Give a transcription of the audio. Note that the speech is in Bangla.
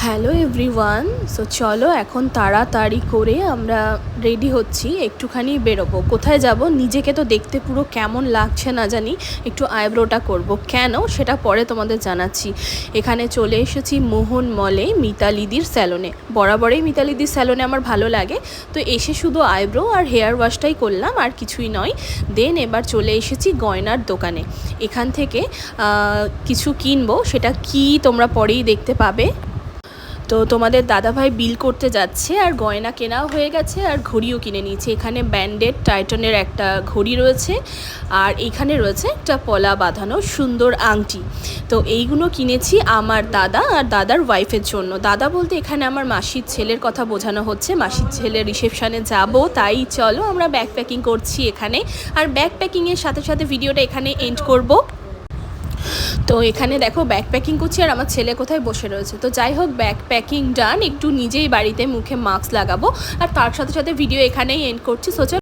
Hello everyone. সো চলো এখন তাড়াতাড়ি করে আমরা রেডি হচ্ছি, একটুখানি বেরোবো। কোথায় যাব নিজেকে তো দেখতে পুরো কেমন লাগছে না জানি, একটু আইব্রোটা করব। কেন সেটা পরে তোমাদের জানাচ্ছি। এখানে চলে এসেছি মোহন মলে মিতালিদির স্যালনে। বরাবরই মিতালিদির স্যালনে আমার ভালো লাগে, তো এসে শুধু আইব্রো আর হেয়ার ওয়াশটাই করলাম, আর কিছুই নয়। দেন এবার চলে এসেছি গয়নার দোকানে। এখান থেকে কিছু কিনবো, সেটা কি তোমরা পরেই দেখতে পাবে। তো তোমাদের দাদাভাই বিল করতে যাচ্ছে, আর গয়না কেনাও হয়ে গেছে, আর ঘড়িও কিনে নিয়েছে। এখানে ব্যান্ডেড টাইটনের একটা ঘড়ি রয়েছে, আর এইখানে রয়েছে একটা পলা বাঁধানো সুন্দর আংটি। তো এইগুলো কিনেছি আমার দাদা আর দাদার ওয়াইফের জন্য। দাদা বলতে এখানে আমার মাসির ছেলের কথা বোঝানো হচ্ছে, মাসির ছেলের রিসেপশানে যাব, তাই চলো আমরা ব্যাগ প্যাকিং করছি এখানে। আর ব্যাগ প্যাকিংয়ের সাথে সাথে ভিডিওটা এখানে এন্ড করব। তো এখানে দেখো ব্যাগ প্যাকিং করছি, আর আমার ছেলে কোথায় বসে রয়েছে। তো যাই হোক, ব্যাগ প্যাকিং ডান। একটু নিজেই বাড়িতে মুখে মাস্ক লাগাবো, আর তার সাথে সাথে ভিডিও এখানেই এন্ড করছি। সোচা